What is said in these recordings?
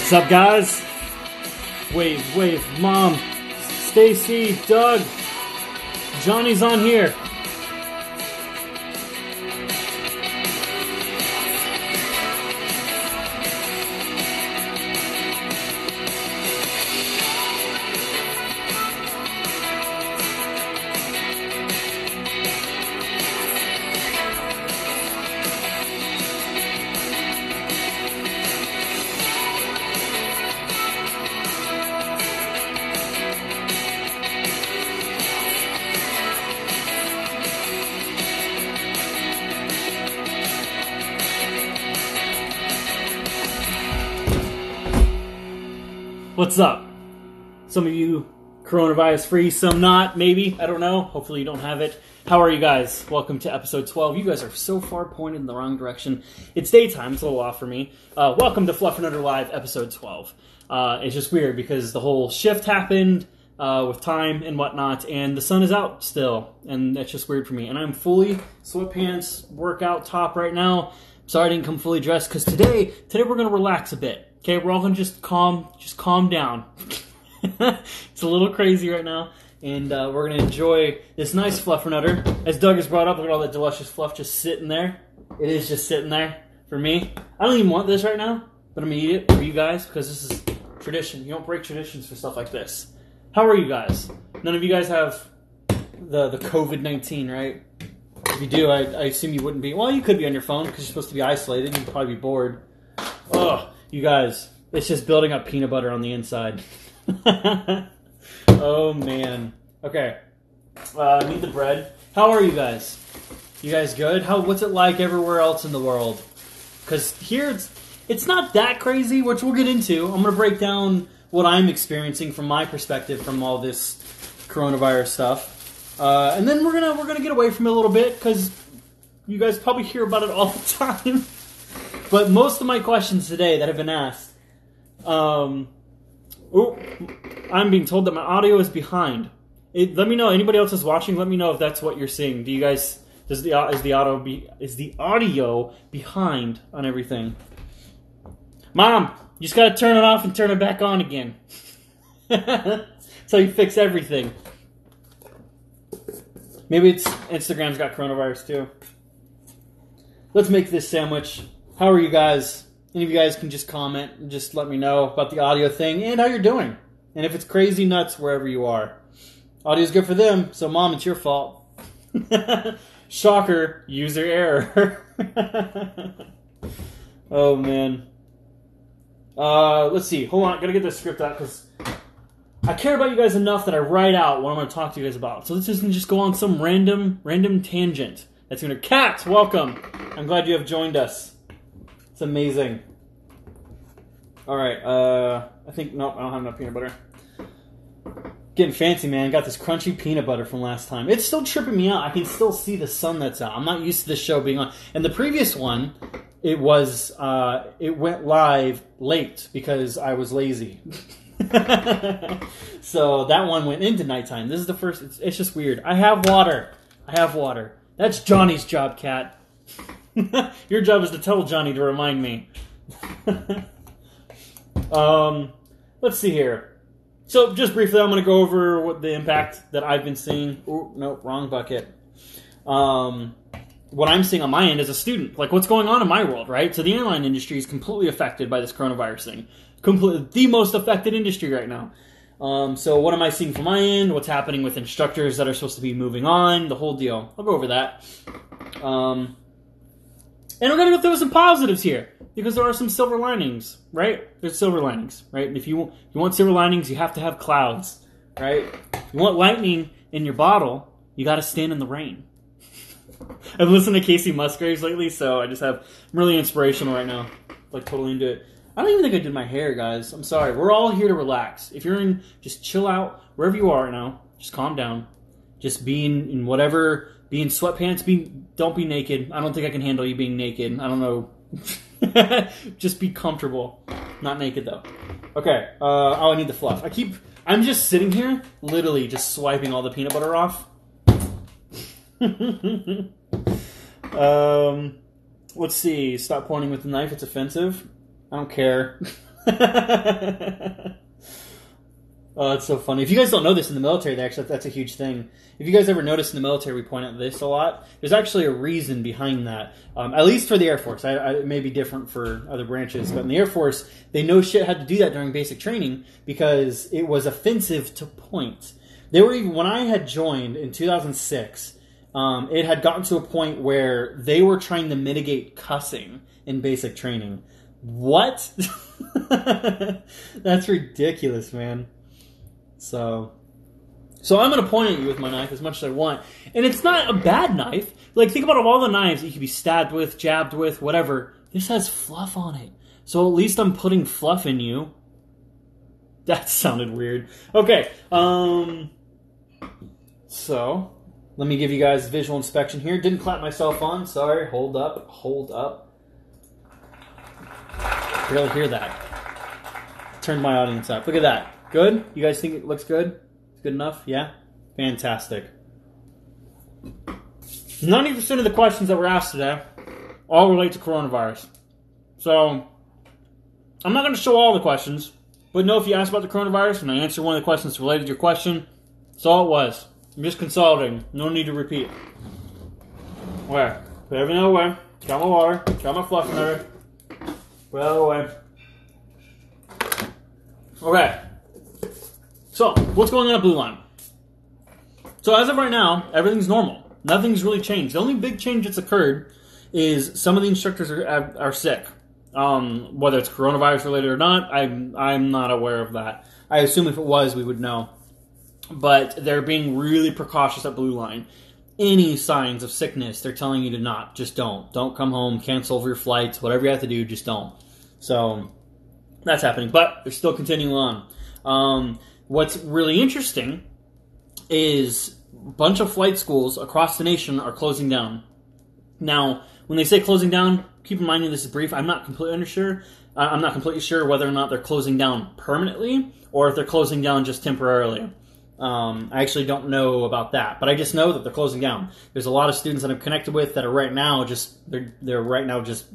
What's up, guys? Wave, Mom, Stacy, Doug, Johnny's on here. What's up? Some of you coronavirus free, some not, maybe. I don't know. Hopefully you don't have it. How are you guys? Welcome to episode 12. You guys are so far pointed in the wrong direction. It's daytime. It's a little off for me. Welcome to Fluffernutter Live, episode 12. It's just weird because the whole shift happened with time and whatnot, and the sun is out still, and that's just weird for me. And I'm fully sweatpants, workout top right now. Sorry I didn't come fully dressed because today we're going to relax a bit. Okay, we're all going to just calm down. It's a little crazy right now, and we're going to enjoy this nice Fluffernutter. As Doug has brought up, look at all that delicious fluff just sitting there. It is just sitting there for me. I don't even want this right now, but I'm going to eat it for you guys because this is tradition. You don't break traditions for stuff like this. How are you guys? None of you guys have the COVID-19, right? If you do, I assume you wouldn't be. Well, you could be on your phone because you're supposed to be isolated. You'd probably be bored. Ugh. You guys, it's just building up peanut butter on the inside. Oh, man. Okay. Need the bread. How are you guys? You guys good? What's it like everywhere else in the world? Because here, it's not that crazy, which we'll get into. I'm going to break down what I'm experiencing from my perspective from all this coronavirus stuff. And then we're gonna get away from it a little bit, because you guys probably hear about it all the time. But most of my questions today that have been asked, I'm being told that my audio is behind. Let me know. Anybody else is watching? Let me know if that's what you're seeing. Do you guys? Is the audio behind on everything? Mom, you just gotta turn it off and turn it back on again. So you fix everything. Maybe Instagram's got coronavirus too. Let's make this sandwich. How are you guys? Any of you guys can just comment and just let me know about the audio thing and how you're doing. And if it's crazy nuts wherever you are. Audio's good for them, so Mom, it's your fault. Shocker, user error. Oh, man. Let's see. Hold on, gotta get this script out because I care about you guys enough that I write out what I'm going to talk to you guys about. So this isn't just go on some random tangent. That's going to... Kat, welcome. I'm glad you have joined us. It's amazing. Alright, I think... Nope, I don't have enough peanut butter. Getting fancy, man. Got this crunchy peanut butter from last time. It's still tripping me out. I can still see the sun that's out. I'm not used to this show being on. And the previous one, it went live late because I was lazy. So that one went into nighttime. This is the first... It's just weird. I have water. That's Johnny's job, Kat. Your job is to tell Johnny to remind me. Let's see here. So, just briefly, I'm going to go over what the impact that I've been seeing. Oh, no, wrong bucket. What I'm seeing on my end as a student. Like, what's going on in my world, right? So, the airline industry is completely affected by this coronavirus thing. Completely, the most affected industry right now. So, what am I seeing from my end? What's happening with instructors that are supposed to be moving on? The whole deal. I'll go over that. And we're going to go through some positives here, because there are some silver linings, right? There's silver linings, right? If you want silver linings, you have to have clouds, right? If you want lightning in your bottle, you got to stand in the rain. I've listened to Casey Musgraves lately, so I'm really inspirational right now. Like, totally into it. I don't even think I did my hair, guys. I'm sorry. We're all here to relax. If you're in, just chill out wherever you are right now. Just calm down. Just be in whatever... Be in sweatpants. Don't be naked. I don't think I can handle you being naked. I don't know. Just be comfortable. Not naked, though. Okay. I need the fluff. I'm just sitting here, literally just swiping all the peanut butter off. Let's see. Stop pointing with the knife. It's offensive. I don't care. Oh, it's so funny. If you guys don't know this in the military, that's a huge thing. If you guys ever notice in the military, we point out this a lot. There's actually a reason behind that. At least for the Air Force. It may be different for other branches. But in the Air Force, they no shit had to do that during basic training because it was offensive to point. They were even, when I had joined in 2006, it had gotten to a point where they were trying to mitigate cussing in basic training. What? That's ridiculous, man. So I'm going to point at you with my knife as much as I want. And it's not a bad knife. Like, think about all the knives that you could be stabbed with, jabbed with, whatever. This has fluff on it. So at least I'm putting fluff in you. That sounded weird. Okay. So, let me give you guys a visual inspection here. Didn't clap myself on. Sorry. Hold up. Barely hear that. Turned my audience up. Look at that. Good? You guys think it looks good? It's good enough? Yeah? Fantastic. 90% of the questions that were asked today all relate to coronavirus. So, I'm not going to show all the questions, but know if you ask about the coronavirus and I answer one of the questions related to your question, that's all it was. I'm just consolidating. No need to repeat. Where? Put everything away. Got my water. Got my Fluffernutter. Put it away. Okay. So, what's going on at Blue Line? So, as of right now, everything's normal. Nothing's really changed. The only big change that's occurred is some of the instructors are sick. Whether it's coronavirus related or not, I'm not aware of that. I assume if it was, we would know. But they're being really precautious at Blue Line. Any signs of sickness, they're telling you to not. Just don't. Don't come home, cancel over your flights, whatever you have to do, just don't. So, that's happening. But they're still continuing on. What's really interesting is a bunch of flight schools across the nation are closing down. Now, when they say closing down, keep in mind that this is brief. I'm not completely sure whether or not they're closing down permanently or if they're closing down just temporarily. I actually don't know about that, but I just know that they're closing down. There's a lot of students that I'm connected with that are right now they're right now just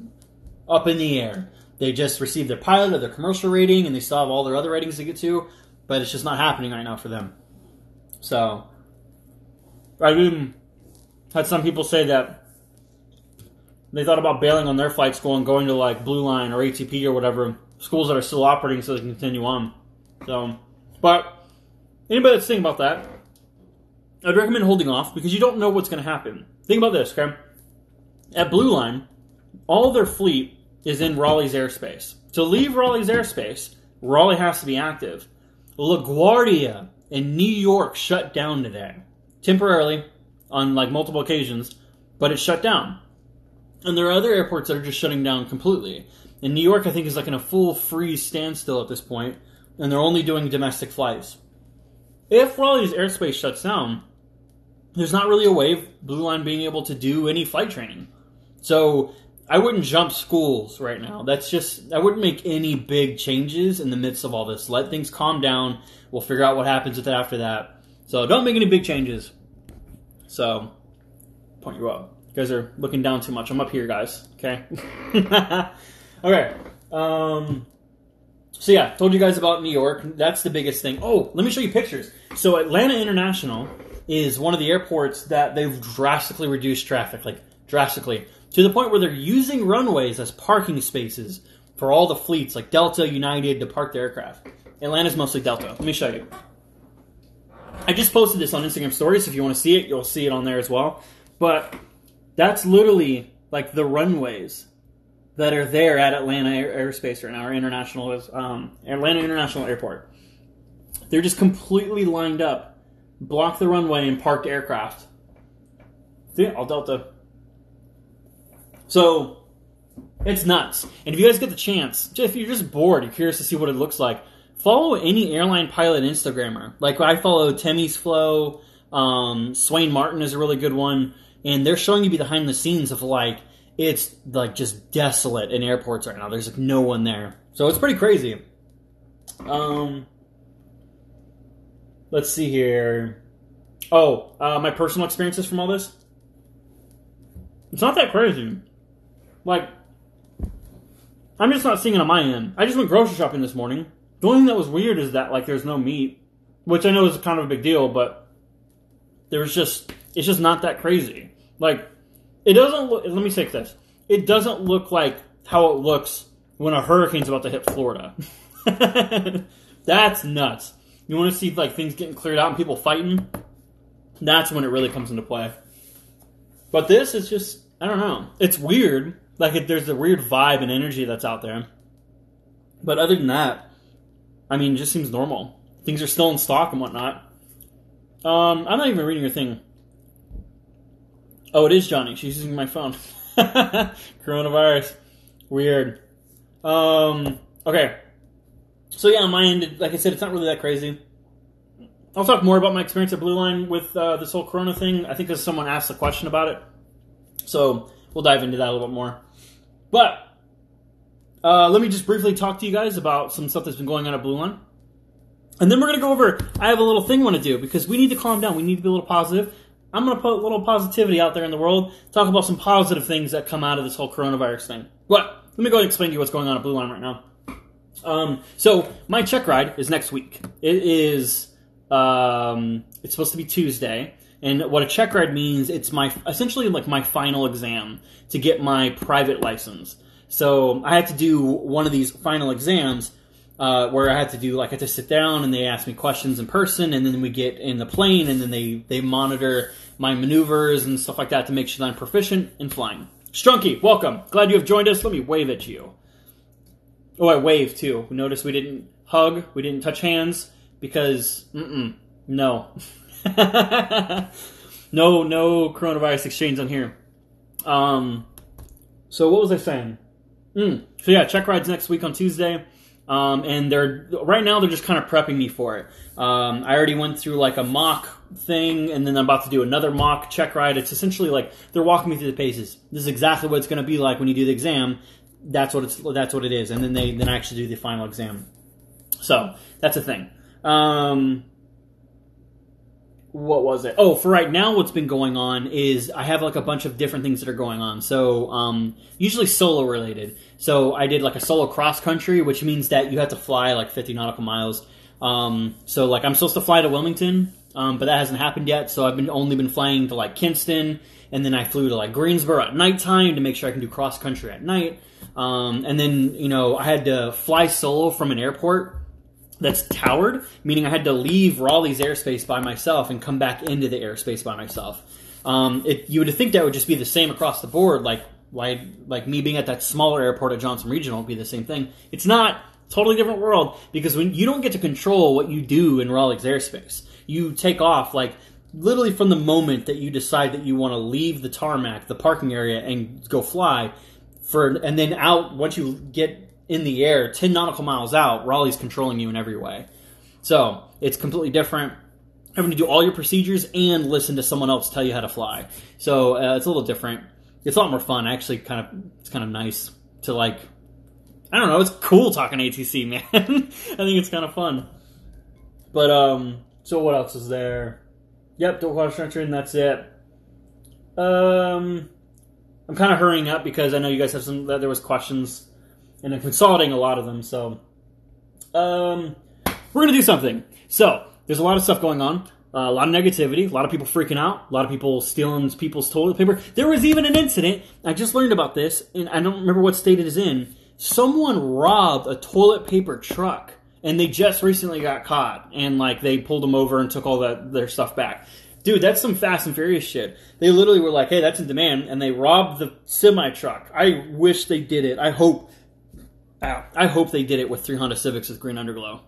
up in the air. They just received their pilot or their commercial rating, and they still have all their other ratings to get to, but it's just not happening right now for them. So, I even had some people say that they thought about bailing on their flight school and going to like Blue Line or ATP or whatever, schools that are still operating so they can continue on. So, but anybody that's thinking about that, I'd recommend holding off because you don't know what's going to happen. Think about this, okay? At Blue Line, all their fleet is in Raleigh's airspace. To leave Raleigh's airspace, Raleigh has to be active. LaGuardia in New York shut down today. Temporarily, on like multiple occasions, but it's shut down. And there are other airports that are just shutting down completely. In New York, I think, is like in a full freeze standstill at this point, and they're only doing domestic flights. If Raleigh's airspace shuts down, there's not really a way of Blue Line being able to do any flight training. So I wouldn't jump schools right now. I wouldn't make any big changes in the midst of all this. Let things calm down. We'll figure out what happens with it after that. So don't make any big changes. So, point you up. You guys are looking down too much. I'm up here, guys. Okay? Okay. So yeah, told you guys about New York. That's the biggest thing. Oh, let me show you pictures. So Atlanta International is one of the airports that they've drastically reduced traffic. Like, drastically. To the point where they're using runways as parking spaces for all the fleets, like Delta, United, to park their aircraft. Atlanta's mostly Delta. Let me show you. I just posted this on Instagram Stories. If you want to see it, you'll see it on there as well. But that's literally like the runways that are there at Atlanta Airspace right now, or Atlanta International Airport. They're just completely lined up, block the runway, and parked aircraft. See, all Delta. So, it's nuts. And if you guys get the chance, if you're just bored, you're curious to see what it looks like, follow any airline pilot Instagrammer. Like, I follow Timmy's Flow, Swain Martin is a really good one, and they're showing you behind the scenes of, like, it's, like, just desolate in airports right now. There's, like, no one there. So, it's pretty crazy. Let's see here. Oh, my personal experiences from all this? It's not that crazy. Like, I'm just not seeing it on my end. I just went grocery shopping this morning. The only thing that was weird is that, like, there's no meat, which I know is kind of a big deal, but it's just not that crazy. Like, it doesn't look, let me say this. It doesn't look like how it looks when a hurricane's about to hit Florida. That's nuts. You want to see, like, things getting cleared out and people fighting? That's when it really comes into play. But this is just, I don't know. It's weird. Like, there's a weird vibe and energy that's out there. But other than that, I mean, it just seems normal. Things are still in stock and whatnot. I'm not even reading your thing. Oh, it is Johnny. She's using my phone. Coronavirus. Weird. Okay. So yeah, on my end, like I said, it's not really that crazy. I'll talk more about my experience at Blue Line with this whole Corona thing. I think because someone asked a question about it. So we'll dive into that a little bit more. But let me just briefly talk to you guys about some stuff that's been going on at Blue Line. And then we're going to go over, I have a little thing I want to do because we need to calm down. We need to be a little positive. I'm going to put a little positivity out there in the world, talk about some positive things that come out of this whole coronavirus thing. But let me go ahead and explain to you what's going on at Blue Line right now. So my check ride is next week. It is, it's supposed to be Tuesday. And what a check ride means, it's essentially like my final exam to get my private license. So I had to do one of these final exams where I had to sit down and they ask me questions in person, and then we get in the plane, and then they monitor my maneuvers and stuff like that to make sure that I'm proficient in flying. Strunky, welcome. Glad you have joined us. Let me wave at you. Oh, I waved too. Notice we didn't hug, we didn't touch hands because no. No coronavirus exchange on here. So what was I saying? So yeah, check rides next week on Tuesday. And right now they're just kind of prepping me for it. I already went through like a mock thing, and then I'm about to do another mock check ride. It's essentially like they're walking me through the paces. This is exactly what it's going to be like when you do the exam. That's what it is. And then I actually do the final exam. So that's a thing. What was it? Oh, for right now, what's been going on is I have like a bunch of different things that are going on. So, usually solo related. So I did like a solo cross country, which means that you have to fly like 50 nautical miles. So like I'm supposed to fly to Wilmington, but that hasn't happened yet. So I've only been flying to like Kinston, and then I flew to like Greensboro at nighttime to make sure I can do cross country at night. And then, I had to fly solo from an airport that's towered, meaning I had to leave Raleigh's airspace by myself and come back into the airspace by myself. You would think that would just be the same across the board, like me being at that smaller airport at Johnson Regional would be the same thing. It's not. Totally different world, because when you don't get to control what you do in Raleigh's airspace, you take off like literally from the moment that you decide that you want to leave the tarmac, the parking area, and go fly and then out once you get in the air 10 nautical miles out, Raleigh's controlling you in every way. So it's completely different. Having to do all your procedures and listen to someone else tell you how to fly. So it's a little different. It's a lot more fun. Actually, it's kind of nice to like. I don't know. It's cool talking ATC, man. I think it's kind of fun. But so what else is there? Yep, dual quad structure, and that's it. I'm kind of hurrying up because I know you guys have some. There was questions. And I'm consolidating a lot of them, so we're going to do something. So, there's a lot of stuff going on, a lot of negativity, a lot of people freaking out, a lot of people stealing people's toilet paper. There was even an incident, I just learned about this, and I don't remember what state it is in. Someone robbed a toilet paper truck, and they just recently got caught, and like they pulled them over and took all their stuff back. Dude, that's some Fast and Furious shit. They literally were like, hey, that's in demand, and they robbed the semi-truck. I wish they did it. I hope they did it with 3 Honda Civics with green underglow.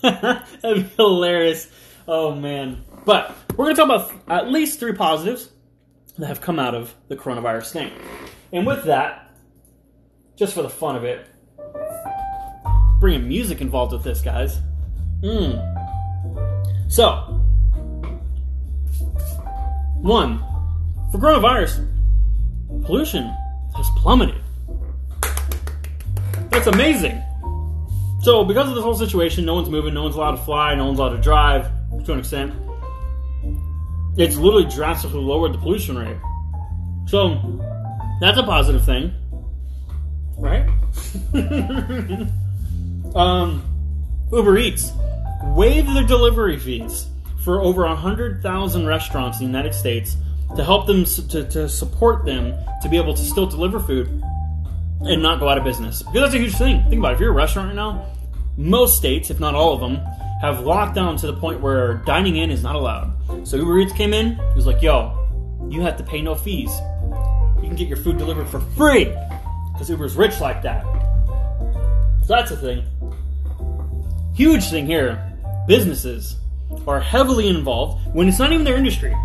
That'd be hilarious. Oh, man. But we're going to talk about at least 3 positives that have come out of the coronavirus thing. And with that, just for the fun of it, bringing music involved with this, guys. So, 1, for coronavirus, pollution has plummeted. That's amazing. So, because of this whole situation, no one's moving, no one's allowed to fly, no one's allowed to drive, to an extent. It's literally drastically lowered the pollution rate. So, that's a positive thing. Right? Uber Eats waived their delivery fees for over 100,000 restaurants in the United States to help them, to support them to be able to still deliver food and not go out of business. Because that's a huge thing. Think about it. If you're a restaurant right now, most states, if not all of them, have locked down to the point where dining in is not allowed. So Uber Eats came in, he was like, yo, you have to pay no fees. You can get your food delivered for free. Because Uber's rich like that. So that's a thing. Huge thing here. Businesses are heavily involved when it's not even their industry.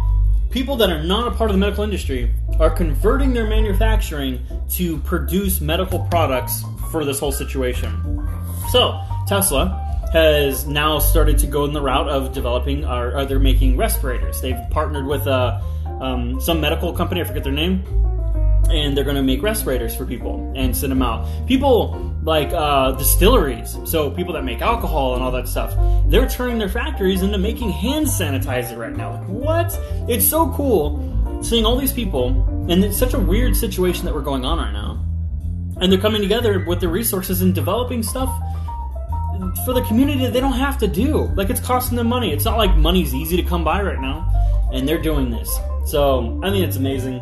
People that are not a part of the medical industry are converting their manufacturing to produce medical products for this whole situation. So, Tesla has now started to go in the route of developing, or they're making respirators. They've partnered with some medical company, I forget their name, and they're going to make respirators for people and send them out. People like distilleries, so people that make alcohol and all that stuff, they're turning their factories into making hand sanitizer right now. Like, what? It's so cool seeing all these people, and it's such a weird situation that we're going on right now. And they're coming together with their resources and developing stuff for the community that they don't have to do. Like, it's costing them money. It's not like money's easy to come by right now, and they're doing this. So, I think it's amazing.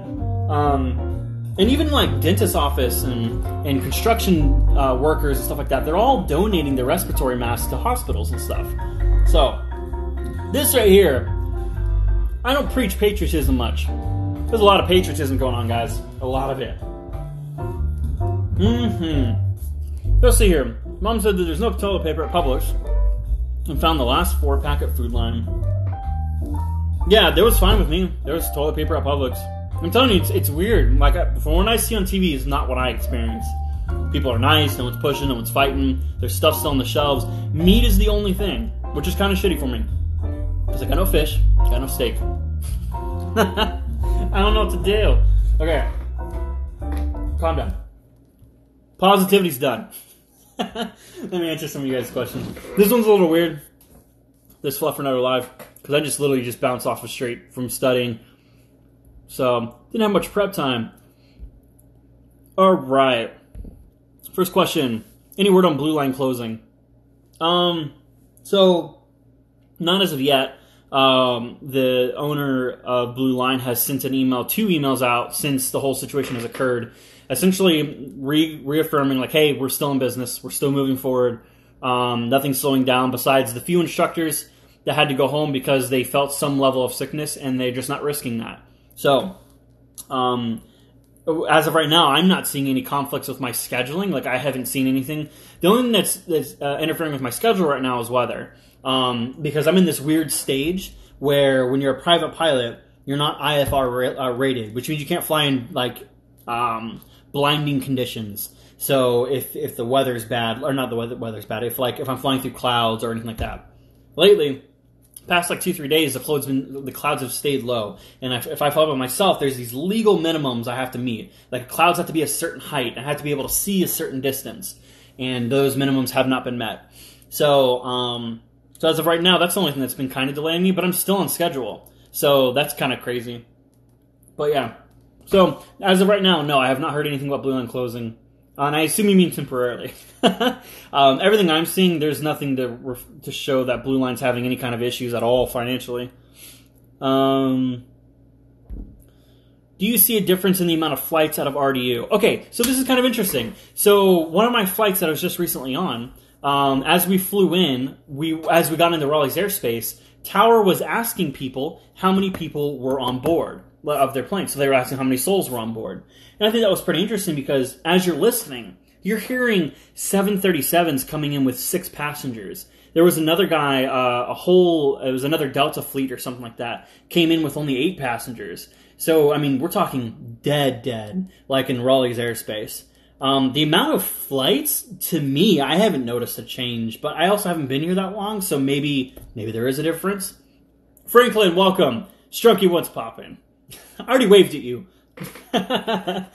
And even like dentist office and construction workers and stuff like that, they're all donating their respiratory masks to hospitals and stuff. So, this right here, I don't preach patriotism much. There's a lot of patriotism going on, guys. A lot of it. Let's see here. Mom said that there's no toilet paper at Publix and found the last 4-packet food line. Yeah, that was fine with me. There was toilet paper at Publix. I'm telling you, it's weird. Like, from what I see on TV, is not what I experience. People are nice, no one's pushing, no one's fighting, there's stuff still on the shelves. Meat is the only thing, which is kind of shitty for me. Because I got no fish, got no steak. I don't know what to do. Okay. Calm down. Positivity's done. Let me answer some of you guys' questions. This one's a little weird. This Fluffernutter Live. Because I just literally just bounced off the street from studying. So, didn't have much prep time. Alright. First question. Any word on Blue Line closing? So, not as of yet. The owner of Blue Line has sent an email, 2 emails out since the whole situation has occurred, essentially reaffirming, like, hey, we're still in business, we're still moving forward, nothing's slowing down besides the few instructors that had to go home because they felt some level of sickness and they're just not risking that. So, as of right now, I'm not seeing any conflicts with my scheduling. Like, I haven't seen anything. The only thing that's interfering with my schedule right now is weather. Because I'm in this weird stage where when you're a private pilot, you're not IFR rated, which means you can't fly in, like, blinding conditions. So if the weather's bad, or not the weather's bad, if I'm flying through clouds or anything like that. Lately, past like 2-3 days, the clouds have stayed low. And if I fly by myself, there's these legal minimums I have to meet. Like, clouds have to be a certain height. I have to be able to see a certain distance. And those minimums have not been met. So as of right now, that's the only thing that's been kind of delaying me, but I'm still on schedule. So that's kind of crazy. But yeah. So, as of right now, no, I have not heard anything about Blue Line closing. And I assume you mean temporarily. Everything I'm seeing, there's nothing to show that Blue Line's having any kind of issues at all financially. Do you see a difference in the amount of flights out of RDU? Okay, so this is kind of interesting. So one of my flights that I was just recently on, as we flew in, as we got into Raleigh's airspace, Tower was asking people how many people were on board of their plane. So they were asking how many souls were on board. And I think that was pretty interesting because as you're listening, you're hearing 737s coming in with 6 passengers. There was another guy, it was another Delta fleet or something like that, came in with only 8 passengers. So, I mean, we're talking dead, like in Raleigh's airspace. The amount of flights, to me, I haven't noticed a change, but I also haven't been here that long, so maybe there is a difference. Franklin, welcome. Strunky, what's poppin'? I already waved at you. But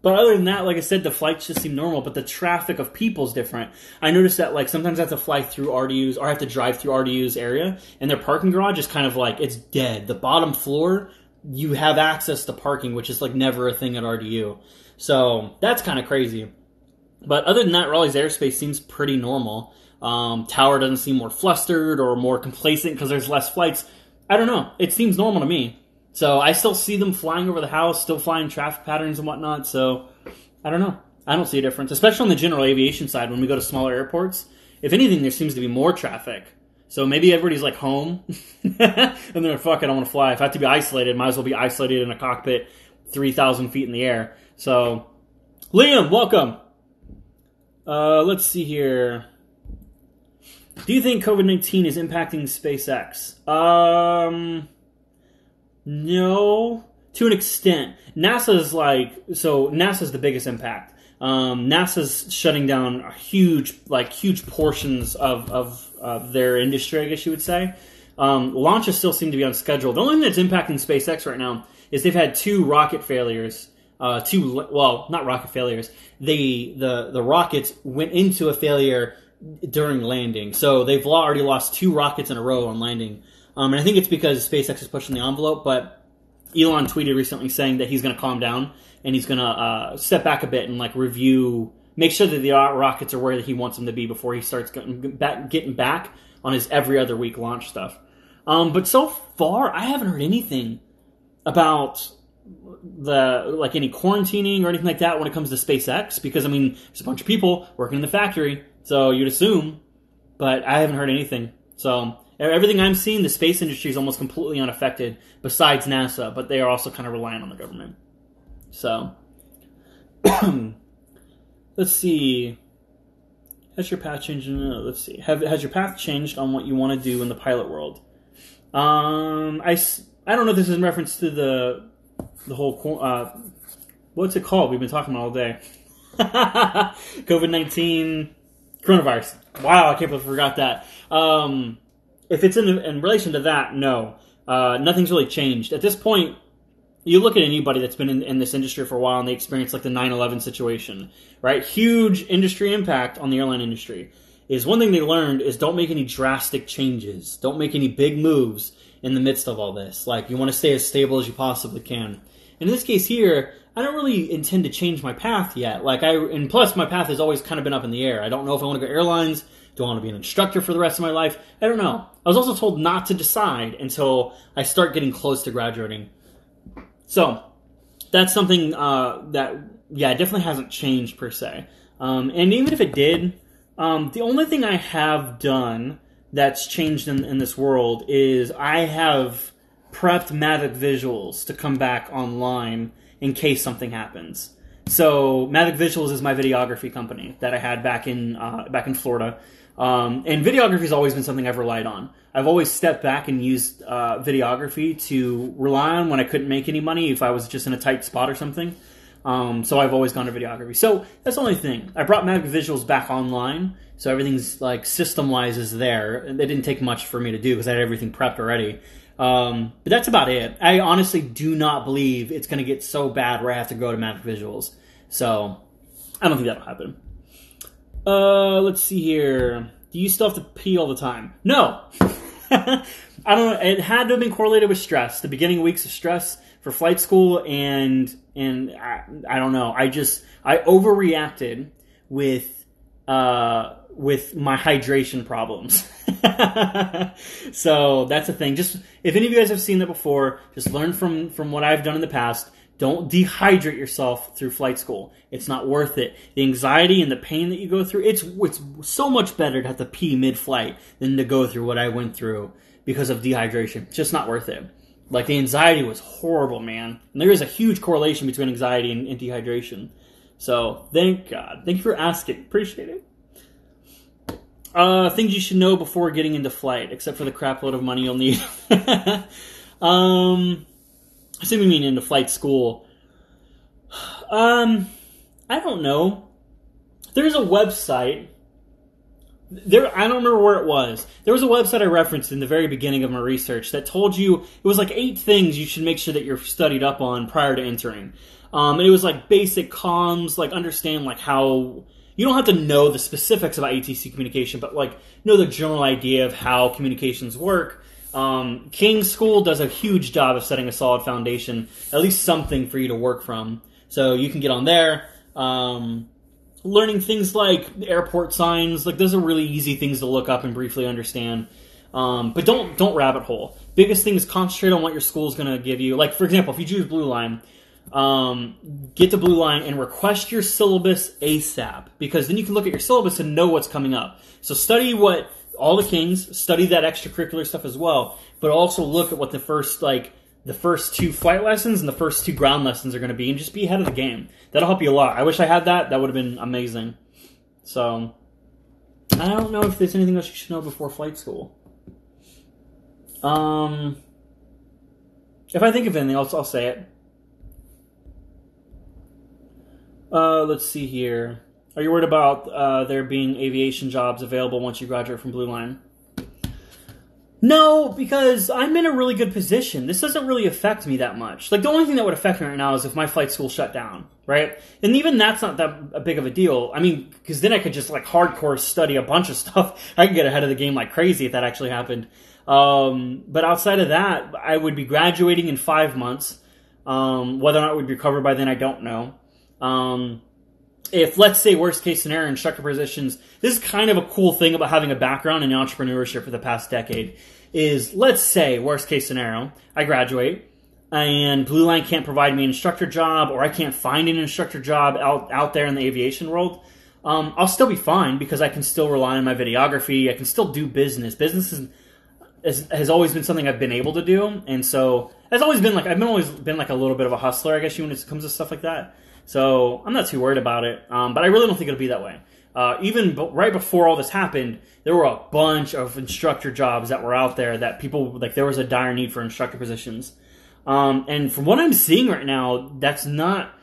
other than that, like I said, the flights just seem normal, but the traffic of people is different. I noticed that, like, sometimes I have to fly through RDU's, or I have to drive through RDU's area, and their parking garage is kind of like, it's dead. The bottom floor, you have access to parking, which is like never a thing at RDU. So that's kind of crazy. But other than that, Raleigh's airspace seems pretty normal. Tower doesn't seem more flustered or more complacent because there's less flights. I don't know. It seems normal to me. So I still see them flying over the house, still flying traffic patterns and whatnot. So I don't know. I don't see a difference, especially on the general aviation side when we go to smaller airports. If anything, there seems to be more traffic. So maybe everybody's like home and they're like, fuck, I don't want to fly. If I have to be isolated, might as well be isolated in a cockpit 3,000 feet in the air. So, Liam, welcome. Let's see here. Do you think COVID-19 is impacting SpaceX? No, to an extent. NASA's the biggest impact. NASA's shutting down huge portions of their industry, I guess you would say. Launches still seem to be on schedule. The only thing that's impacting SpaceX right now is they've had two rocket failures. Not rocket failures. The rockets went into a failure during landing. So they've already lost two rockets in a row on landing. And I think it's because SpaceX is pushing the envelope, but Elon tweeted recently saying that he's going to calm down and he's going to step back a bit and review, make sure that the rockets are where he wants them to be before he starts getting back on his every other week launch stuff. But so far, I haven't heard anything about any quarantining or anything like that when it comes to SpaceX, because there's a bunch of people working in the factory, so you'd assume, but I haven't heard anything. So everything I'm seeing, the space industry is almost completely unaffected, besides NASA, but they are also kind of reliant on the government. So, let's see. Has your path changed? Let's see. Has your path changed on what you want to do in the pilot world? I don't know if this is in reference to the whole what's it called? We've been talking about all day. COVID-19, coronavirus. Wow, I can't believe I forgot that. If it's in relation to that, no. Nothing's really changed. At this point, you look at anybody that's been in this industry for a while and they experience the 9/11 situation, right? Huge industry impact on the airline industry. Is one thing they learned is don't make any drastic changes. Don't make any big moves in the midst of all this. You want to stay as stable as you possibly can. In this case here, I don't really intend to change my path yet. And plus my path has always kind of been up in the air. I don't know if I want to go airlines. Do I want to be an instructor for the rest of my life? I don't know. I was also told not to decide until I start getting close to graduating. So, that's something it definitely hasn't changed per se. And even if it did, the only thing I have done that's changed in this world is I have prepped Mavic visuals to come back online in case something happens. So, Mavic Visuals is my videography company that I had back in Florida. And videography has always been something I've relied on. I've always stepped back and used videography to rely on when I couldn't make any money, if I was just in a tight spot or something. So I've always gone to videography. So that's the only thing. I brought Mavic Visuals back online, so everything's system-wise is there. It didn't take much for me to do because I had everything prepped already. But that's about it. I honestly do not believe it's going to get so bad where I have to go to Mavic Visuals. So I don't think that'll happen. Let's see here. Do you still have to pee all the time? No. I don't know. It had to have been correlated with stress. The beginning weeks of stress for flight school, and I don't know. I overreacted with my hydration problems. So that's the thing. Just if any of you guys have seen that before, just learn from what I've done in the past. Don't dehydrate yourself through flight school. It's not worth it. The anxiety and the pain that you go through, it's so much better to have to pee mid-flight than to go through what I went through because of dehydration. It's just not worth it. The anxiety was horrible, man. And there is a huge correlation between anxiety and dehydration. So, thank God. Thank you for asking. Appreciate it. Things you should know before getting into flight, except for the crap load of money you'll need. I assume you mean into flight school. I don't know. There's a website. I don't remember where it was. There was a website I referenced in the very beginning of my research that told you, it was 8 things you should make sure that you're studied up on prior to entering. And it was basic comms, understand how, you don't have to know the specifics about ATC communication, but know the general idea of how communications work. King's School does a huge job of setting a solid foundation, at least something for you to work from. So you can get on there. learning things like airport signs. Like, those are really easy things to look up and briefly understand. But don't rabbit hole. Biggest thing is concentrate on what your school's going to give you. Like, for example, if you choose Blue Line, get the Blue Line and request your syllabus ASAP, because then you can look at your syllabus and know what's coming up. So study what all the Kings, study that extracurricular stuff as well, but also look at what the first 2 flight lessons and the first 2 ground lessons are going to be, and just be ahead of the game. That'll help you a lot. I wish I had that. That would have been amazing. So, I don't know if there's anything else you should know before flight school. If I think of anything else, I'll say it. Let's see here. Are you worried about there being aviation jobs available once you graduate from Blue Line? No, because I'm in a really good position. This doesn't really affect me that much. Like, the only thing that would affect me right now is if my flight school shut down, right? And even that's not that big of a deal. I mean, because then I could just, like, hardcore study a bunch of stuff. I could get ahead of the game like crazy if that actually happened. But outside of that, I would be graduating in 5 months. Whether or not we'd be covered by then, I don't know. If, let's say, worst case scenario, instructor positions, this is kind of a cool thing about having a background in entrepreneurship for the past decade, is, let's say, worst case scenario, I graduate, and Blue Line can't provide me an instructor job, or I can't find an instructor job out there in the aviation world, I'll still be fine, because I can still rely on my videography, I can still do business. Business has always been something I've been able to do, and so, I've always been like a little bit of a hustler, I guess, when it comes to stuff like that. So I'm not too worried about it, but I really don't think it'll be that way. Even right before all this happened, there were a bunch of instructor jobs that were out there that people, like, there was a dire need for instructor positions. And from what I'm seeing right now, that's not,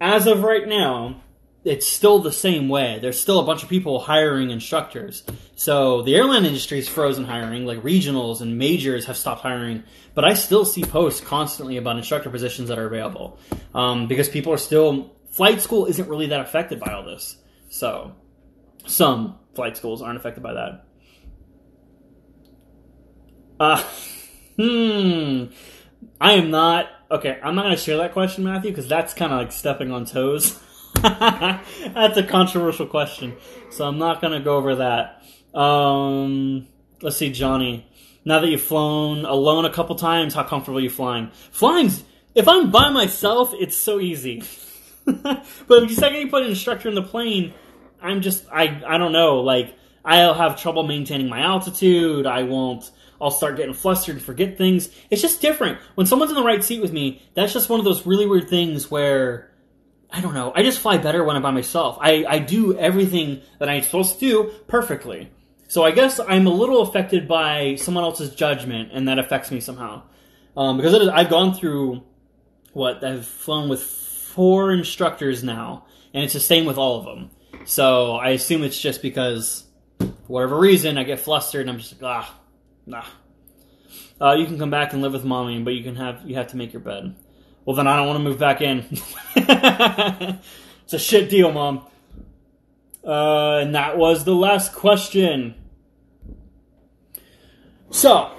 as of right now, it's still the same way. There's still a bunch of people hiring instructors. So the airline industry is frozen hiring, like regionals and majors have stopped hiring. But I still see posts constantly about instructor positions that are available. Because people are still, flight school isn't really that affected by all this. So some flight schools aren't affected by that. I am not, okay, I'm not going to share that question, Matthew, because that's kind of like stepping on toes. That's a controversial question, so I'm not going to go over that. Let's see, Johnny. Now that you've flown alone a couple times, how comfortable are you flying? Flying's, if I'm by myself, it's so easy. But the second you put an instructor in the plane, I don't know, like, I'll have trouble maintaining my altitude, I'll start getting flustered and forget things. It's just different. When someone's in the right seat with me, that's just one of those really weird things where, I don't know, I just fly better when I'm by myself. I do everything that I'm supposed to do perfectly. So I guess I'm a little affected by someone else's judgment, and that affects me somehow. Because I've gone through, I've flown with 4 instructors now, and it's the same with all of them. So I assume it's just because, for whatever reason, I get flustered, and I'm just like, nah. You can come back and live with mommy, but you have to make your bed. Well, then I don't want to move back in. It's a shit deal, Mom. And that was the last question. So,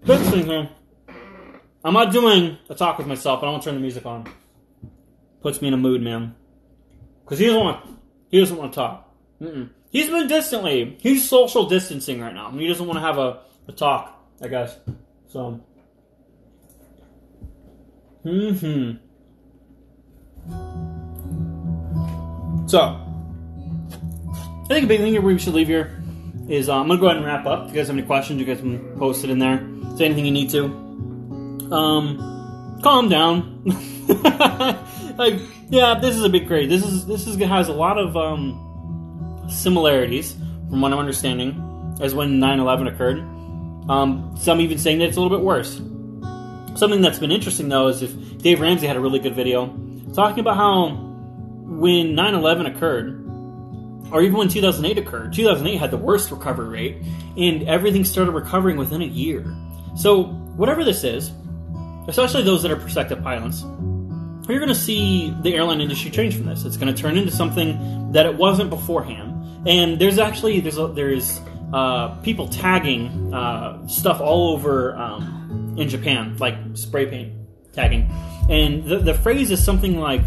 first thing here, I'm not doing a talk with myself, but I want to turn the music on. Puts me in a mood, man. Because he doesn't want to talk. He's been he's social distancing right now. He doesn't want to have a talk, I guess. So, So, I think a big thing we should leave here is I'm going to go ahead and wrap up. If you guys have any questions, you guys can post it in there. Say anything you need to. Calm down. Like, yeah, this is a bit crazy. This has a lot of similarities, from what I'm understanding, as when 9/11 occurred. Some even saying that it's a little bit worse. Something that's been interesting, though, is if Dave Ramsey had a really good video talking about how when 9/11 occurred, or even when 2008 occurred, 2008 had the worst recovery rate, and everything started recovering within a year. So, whatever this is, especially those that are prospective pilots, you're going to see the airline industry change from this. It's going to turn into something that it wasn't beforehand. And there's people tagging stuff all over in Japan, like spray paint tagging. And the phrase is something like,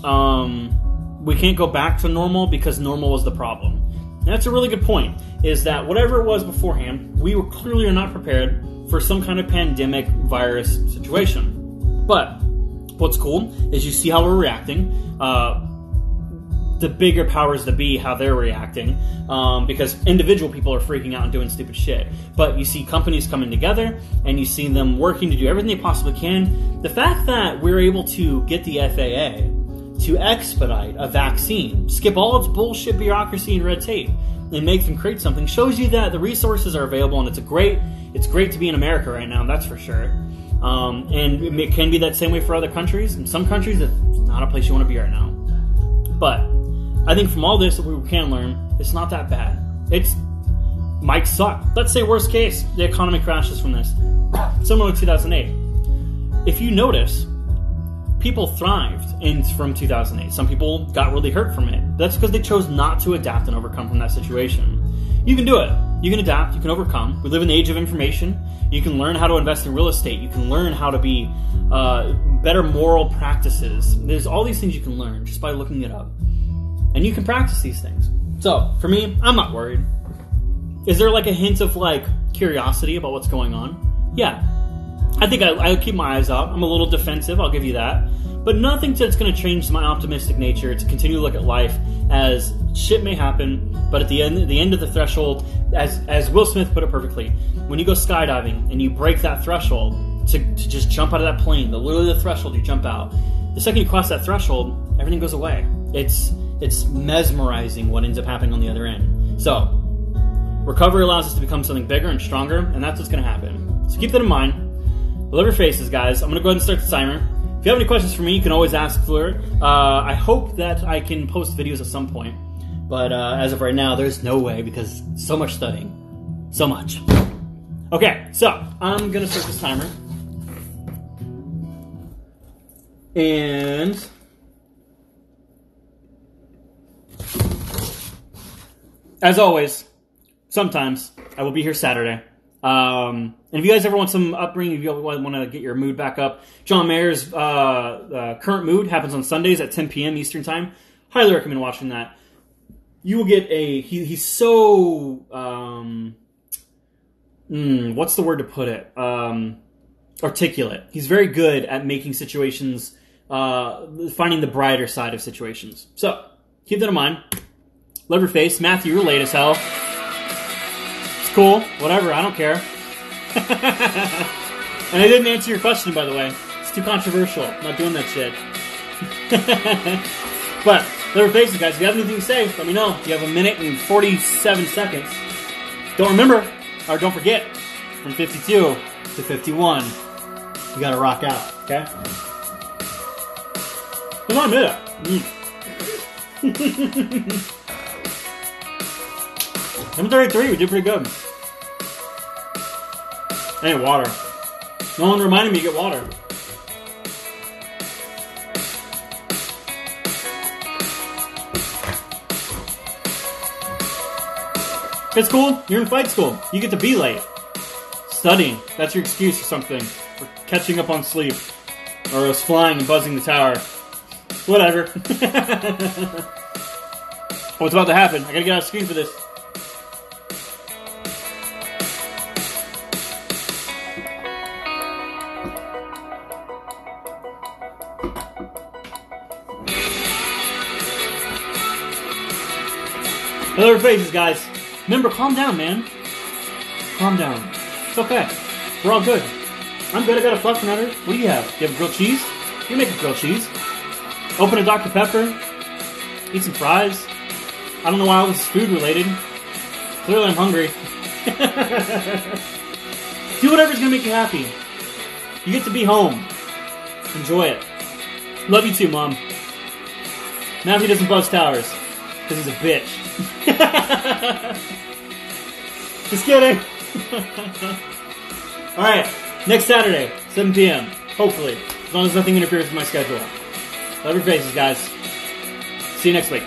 we can't go back to normal because normal was the problem. And that's a really good point, is that whatever it was beforehand, we were clearly not prepared for some kind of pandemic virus situation. But what's cool is you see how we're reacting. The bigger powers that be, how they're reacting, because individual people are freaking out and doing stupid shit. But you see companies coming together, and you see them working to do everything they possibly can. The fact that we're able to get the FAA to expedite a vaccine, skip all its bullshit bureaucracy and red tape, and make them create something, shows you that the resources are available, and it's great to be in America right now, that's for sure. And it can be that same way for other countries. In some countries, it's not a place you want to be right now. But I think from all this that we can learn, it's not that bad. It might suck. Let's say worst case, the economy crashes from this. Similar to 2008. If you notice, people thrived from 2008. Some people got really hurt from it. That's because they chose not to adapt and overcome from that situation. You can do it. You can adapt. You can overcome. We live in the age of information. You can learn how to invest in real estate. You can learn how to be better moral practices. There's all these things you can learn just by looking it up. And you can practice these things. So, for me, I'm not worried. Is there like a hint of like curiosity about what's going on? Yeah. I think I'll keep my eyes out. I'm a little defensive, I'll give you that. But nothing that's going to change my optimistic nature to continue to look at life as shit may happen, but at the end of the threshold, as Will Smith put it perfectly, when you go skydiving and you break that threshold to just jump out of that plane, literally the threshold, you jump out. The second you cross that threshold, everything goes away. It's mesmerizing what ends up happening on the other end. So, recovery allows us to become something bigger and stronger, and that's what's going to happen. So keep that in mind. Love your faces, guys. I'm going to go ahead and start the timer. If you have any questions for me, you can always ask Fleur. I hope that I can post videos at some point. But as of right now, there's no way because so much studying. So much. Okay, so I'm going to start this timer. And as always, sometimes I will be here Saturday. And if you guys ever want some upbringing, if you want to get your mood back up, John Mayer's Current Mood happens on Sundays at 10 p.m. Eastern Time. Highly recommend watching that. You will get he's so, what's the word to put it? Articulate. He's very good at making situations, finding the brighter side of situations. So, keep that in mind. Love your face. Matthew, you're late as hell. It's cool. Whatever. I don't care. And I didn't answer your question, by the way. It's too controversial. I'm not doing that shit. But, love your faces, guys. If you have anything to say, let me know. You have 1 minute and 47 seconds. Don't forget, from 52 to 51, you gotta rock out, okay? Come on, do that. 7:33, we did pretty good. Hey, water. No one reminded me to get water. It's cool. You're in flight school. You get to be late. Studying. That's your excuse or something. Or catching up on sleep. Or us flying and buzzing the tower. Whatever. What's about to happen? I gotta get out of screen for this. Hello, faces, guys. Remember, calm down, man. Calm down. It's okay. We're all good. I'm good. I got a Fluffernutter. What do you have? You have grilled cheese? You make a grilled cheese. Open a Dr. Pepper. Eat some fries. I don't know why all this is food related. Clearly I'm hungry. Do whatever's going to make you happy. You get to be home. Enjoy it. Love you too, Mom. Matthew doesn't buzz towers. Because he's a bitch. Just kidding. Alright, next Saturday, 7 p.m. Hopefully. As long as nothing interferes with my schedule. Love your faces, guys. See you next week.